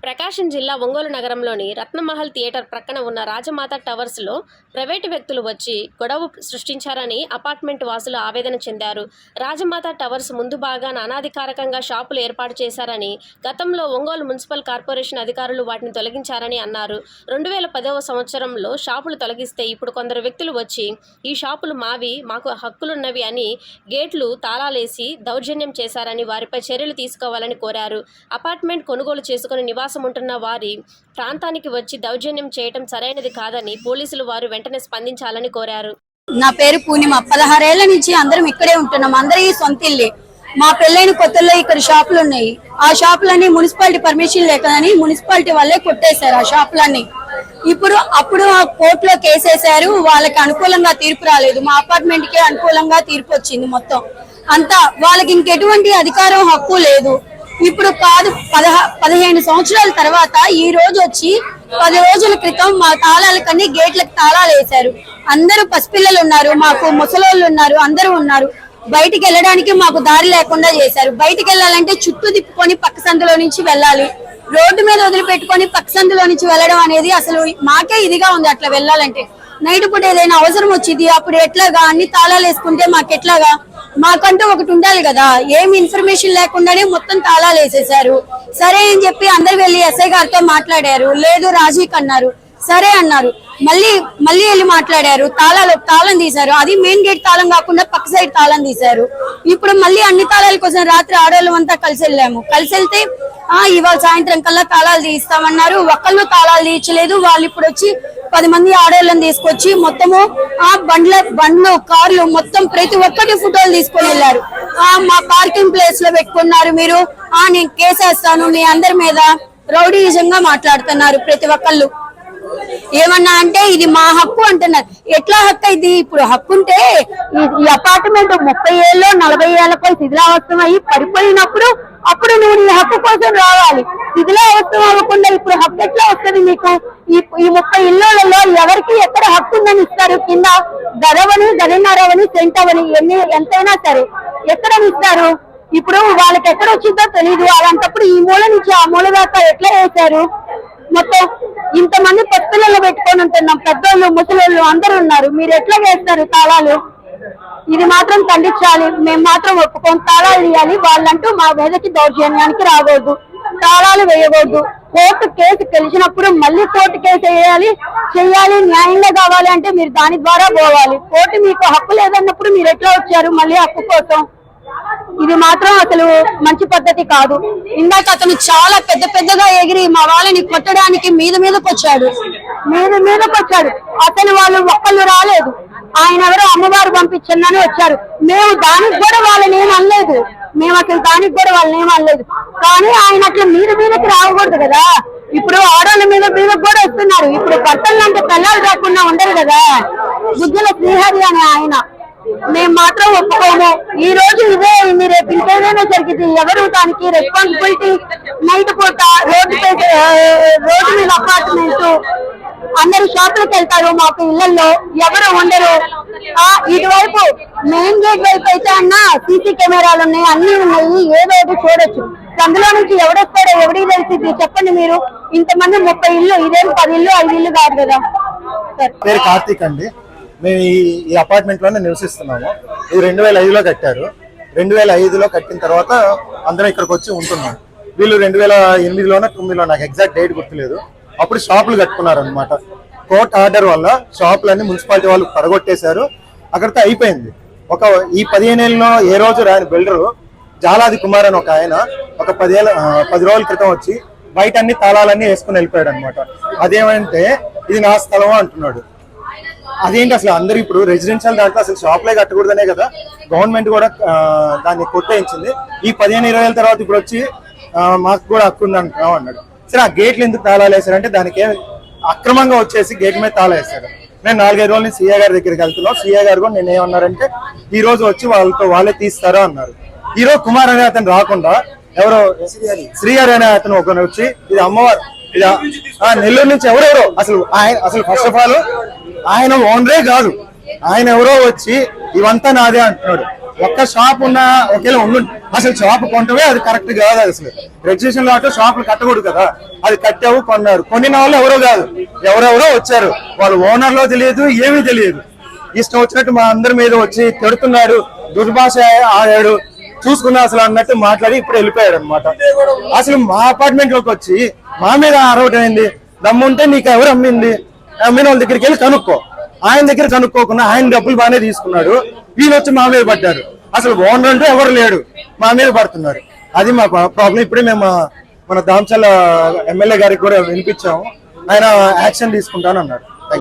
ప్రకాశం జిల్లా ఒంగోలు నగరంలోని రత్నమహల్ థియేటర్ ప్రక్కన ఉన్న రాజమాత టవర్స్లో ప్రైవేటు వ్యక్తులు వచ్చి గొడవ సృష్టించారని అపార్ట్మెంట్ వాసులు ఆవేదన చెందారు. రాజమాత టవర్స్ ముందు భాగాన అనాధికారికంగా షాపులు ఏర్పాటు చేశారని, గతంలో ఒంగోలు మున్సిపల్ కార్పొరేషన్ అధికారులు వాటిని తొలగించారని అన్నారు. 2010వ సంవత్సరంలో షాపులు తొలగిస్తే ఇప్పుడు కొందరు వ్యక్తులు వచ్చి ఈ షాపులు మావి, మాకు హక్కులున్నవి అని గేట్లు తాళాలేసి దౌర్జన్యం చేశారని వారిపై చర్యలు తీసుకోవాలని కోరారు. అపార్ట్మెంట్ కొనుగోలు చేసుకుని నివాసం ఉంటున్న వారి ప్రాంతానికి వచ్చి దౌర్జన్యం చేయటం సరైనది కాదని పోలీసులు వారు వెంటనే స్పందించాలని కోరారు. నా పేరు పూర్ణిమ. 16 ఏళ్ల నుంచి అందరం ఇక్కడే ఉంటున్నాం. అందరి సొంత ఇల్లే. మా పెళ్ళైన కొత్తల్లో ఇక్కడ షాపులు ఉన్నాయి. ఆ షాపులన్నీ మున్సిపాలిటీ పర్మిషన్ లేకదని మున్సిపాలిటీ వాళ్ళే కొట్టేశారు ఆ షాపులన్నీ. అప్పుడు కోర్టులో కేసేశారు. వాళ్ళకి అనుకూలంగా తీర్పు రాలేదు. మా అపార్ట్మెంట్ కి అనుకూలంగా తీర్పు వచ్చింది. మొత్తం అంతా వాళ్ళకి ఇంకెటువంటి అధికారం, హక్కు లేదు. ఇప్పుడు కాదు, 15 సంవత్సరాల తర్వాత ఈ రోజు వచ్చి 10 రోజుల క్రితం మా తాళాలకన్నీ గేట్లకు తాళాలు వేశారు. అందరూ పసిపిల్లలు ఉన్నారు, మాకు ముసలోళ్ళు ఉన్నారు, అందరూ ఉన్నారు. బయటికి వెళ్ళడానికి మాకు దారి లేకుండా చేశారు. బయటికి వెళ్ళాలంటే చుట్టూ తిప్పుకొని పక్క సందులో నుంచి వెళ్ళాలి. రోడ్డు మీద వదిలిపెట్టుకొని పక్క సందులో నుంచి వెళ్ళడం అనేది అసలు మాకే ఇదిగా ఉంది. అట్లా వెళ్ళాలంటే నైట్ పూట ఏదైనా అవసరం వచ్చింది, అప్పుడు ఎట్లాగా? అన్ని తాళాలు వేసుకుంటే మాకెట్లాగా? మాకంటూ ఒకటి ఉండాలి కదా. ఏమి ఇన్ఫర్మేషన్ లేకుండానే మొత్తం తాళాలు వేసేసారు. సరే అని చెప్పి అందరు వెళ్ళి ఎస్ఐ గారితో మాట్లాడారు. లేదు రాజీకి అన్నారు. సరే అన్నారు. మళ్ళీ వెళ్ళి మాట్లాడారు. తాళం తీశారు. అది మెయిన్ గేట్ తాళం కాకుండా పక్క సైడ్ తాళం తీశారు. ఇప్పుడు మళ్ళీ అన్ని తాళాల కోసం రాత్రి ఆడవాళ్ళం అంతా కలిసి వెళ్ళాము. కలిసి వెళ్తే ఇవాళ సాయంత్రం కల్లా తాళాలు తీస్తామన్నారు. ఒక్కళ్ళు తాళాలు తీర్చలేదు. వాళ్ళు ఇప్పుడు వచ్చి 10 మంది ఆడవాళ్ళని తీసుకొచ్చి మొత్తము బండ్లు, కార్లు మొత్తం ప్రతి ఒక్కటి ఫోటోలు తీసుకొని వెళ్ళారు. మా పార్కింగ్ ప్లేస్ లో పెట్టుకున్నారు మీరు, నేను కేసేస్తాను మీ అందరి మీద, రౌడీయిజంగా మాట్లాడుతున్నారు ప్రతి ఒక్కళ్ళు. ఏమన్నా అంటే ఇది మా హక్కు అంటున్నారు. ఎట్లా హక్కు ఇది? ఇప్పుడు హక్కు ఉంటే ఈ అపార్ట్మెంట్ 30 ఏళ్ళు 40 ఏళ్లపై శిథిలావస్థం అయ్యి పడిపోయినప్పుడు అప్పుడు నువ్వు నీ హక్కు కోసం రావాలి. శిథిలావస్థం అవ్వకుండా ఇప్పుడు హక్కు ఎట్లా వస్తుంది నీకు? ఈ 30 ఇళ్లలో ఎవరికి ఎక్కడ హక్కు ఉందని ఇస్తారు? కింద గదవని, గదిన్నరవని, సెంటవని ఎంతైనా సరే ఎక్కడ ఇస్తారు? ఇప్పుడు వాళ్ళకి ఎక్కడ వచ్చిందో తెలియదు. అలాంటప్పుడు ఈ మూల నుంచి ఆ మూల దాకా ఎట్లా వేశారు? మొత్తం ఇంతమంది పత్తులలో పెట్టుకొని ఉంటున్నాం. పెద్దోళ్ళు, ముసలోళ్ళు అందరూ ఉన్నారు. మీరు ఎట్లా వేస్తారు తాళాలు? ఇది మాత్రం ఖండించాలి. మేము మాత్రం ఒప్పుకొని తాళాలు తీయాలి. వాళ్ళంటూ మా మీదకి దౌర్జన్యానికి రాకూడదు, తాళాలు వేయకూడదు. కోర్టు కేసు తెలిసినప్పుడు మళ్ళీ కోర్టు కేసు చెయ్యాలి. న్యాయంగా కావాలి అంటే మీరు దాని ద్వారా పోవాలి. కోర్టు మీకు హక్కు లేదన్నప్పుడు మీరు ఎట్లా వచ్చారు మళ్ళీ హక్కు కోసం? ఇది మాత్రం అసలు మంచి పద్ధతి కాదు. ఇందాక అతను చాలా పెద్దగా ఎగిరి మా వాళ్ళని కొట్టడానికి మీదకి వచ్చాడు. అతను వాళ్ళు ఒక్కళ్ళు రాలేదు. ఆయన ఎవరో అమ్మవారు పంపించిందని వచ్చారు. మేము దానికి కూడా వాళ్ళని ఏం అనలేదు. కానీ ఆయన అట్లా మీదకి రాకూడదు కదా. ఇప్పుడు ఆడవాళ్ళ మీద కూడా వస్తున్నారు. ఇప్పుడు భర్తలు అంటే పిల్లలు రాకుండా ఉండరు కదా. గుజ్జల శ్రీహరి అనే ఆయన. మేము మాత్రం ఒప్పుకోము. ఈ రోజు ఇదే అయింది, రేపు ఇంకేదైనా జరిగింది. ఎవరు దానికి రెస్పాన్సిబిలిటీ? నైట్ పూట రోడ్డు మీద అపార్ట్మెంట్, అందరు షాపులకు వెళ్తారు. మాకు ఇళ్లలో ఎవరు ఉండరు. ఇటువైపు మెయిన్ గేట్ వైపు అయితే సీసీ కెమెరాలు ఉన్నాయి, అన్ని ఉన్నాయి. ఏదో చూడొచ్చు. అందులో నుంచి ఎవడొస్తాడో ఎవరికి తెలిసింది చెప్పండి మీరు? ఇంతమంది 30 ఇల్లు, ఇదేం 10 ఇల్లు 5 ఇల్లు కాదు కదా. పేరు కార్తీక్ అండి. మేము ఈ అపార్ట్మెంట్ లోనే నివసిస్తున్నాము. ఇది 2005లో కట్టారు. 2005లో కట్టిన తర్వాత అందరం ఇక్కడికి వచ్చి ఉంటున్నాం. వీళ్ళు 2008లోనో 2009లో, నాకు ఎగ్జాక్ట్ డేట్ గుర్తులేదు, అప్పుడు షాపులు కట్టుకున్నారు అనమాట. కోర్ట్ ఆర్డర్ వల్ల షాపులన్నీ మున్సిపాలిటీ వాళ్ళు పడగొట్టేశారు. అక్కడితో అయిపోయింది. ఈ 15 ఏళ్ళలో ఏ రోజు రాని బిల్డరు జాలాది కుమార్ అని ఒక ఆయన ఒక 10 రోజుల క్రితం వచ్చి బయట అన్ని తాళాలన్నీ వేసుకుని వెళ్ళిపోయాడు అనమాట. అదేమంటే ఇది నా స్థలం అంటున్నాడు. అదేంటి అసలు? అందరూ ఇప్పుడు రెసిడెన్షియల్ దాంట్లో అసలు షాప్లే కట్టకూడదనే కదా గవర్నమెంట్ కూడా దాన్ని కొట్టేయించింది. ఈ 15-20 ఏళ్ళ తర్వాత ఇప్పుడు వచ్చి మాకు కూడా హక్కు ఉంది అంటున్నాం అన్నాడు. సరే, ఆ గేట్లు ఎందుకు తాళాలు వేశారంటే దానికి అక్రమంగా వచ్చేసి గేట్ మీద తాళా వేశారు. నేను 4-5 రోజులు సీఏ గారి దగ్గరికి వెళ్తున్నాం. సీఏ గారు కూడా నేను ఏమన్నారంటే ఈ రోజు వచ్చి వాళ్ళే తీస్తారా అన్నారు. ఈ రోజు కుమార్ అనే అతను రాకుండా ఎవరో శ్రీహరి అనే అతను ఒకరు వచ్చి ఇది అమ్మవారు, నెల్లూరు నుంచి ఎవరెవరో అసలు ఫస్ట్ ఆఫ్ ఆల్ ఆయన ఓనరే కాదు. ఆయన ఎవరో వచ్చి ఇవంతా నాదే అంటున్నాడు. ఒక్క షాప్ ఉన్న ఒకేలా ఉండు. అసలు షాప్ కొనటమే అది కరెక్ట్ కాదు. అసలు రిజిస్ట్రేషన్ లో అంటే షాపులు కట్టకూడదు కదా, అది కట్టావు కొన్నారు. కొనిన వాళ్ళు ఎవరో కాదు, ఎవరెవరో వచ్చారు, వాళ్ళు ఓనర్లో తెలియదు, ఏమీ తెలియదు. ఇష్టం వచ్చినట్టు మా అందరి మీద వచ్చి తిడుతున్నాడు, దుర్భాష ఆడాడు, చూసుకున్నా అసలు అన్నట్టు మాట్లాడి ఇప్పుడు వెళ్ళిపోయాడు అనమాట. అసలు మా అపార్ట్మెంట్ లోకి వచ్చి మా మీద అరవటం అయింది. దమ్ముంటే నీకు ఎవరు అమ్మింది, అమ్మిన వాళ్ళ దగ్గరికి వెళ్ళి కనుక్కో. ఆయన దగ్గర కనుక్కోకుండా ఆయన డబ్బులు బాగానే తీసుకున్నాడు, వీళ్ళు వచ్చి మా మీద పడ్డారు. అసలు ఓనర్ అంటూ ఎవరు లేడు, మా మీద పడుతున్నారు. అది మా ప్రాబ్లం. ఇప్పుడే మేము మన దామచల్ల ఎమ్మెల్యే గారికి కూడా వినిపించాము, ఆయన యాక్షన్ తీసుకుంటాను అన్నాడు.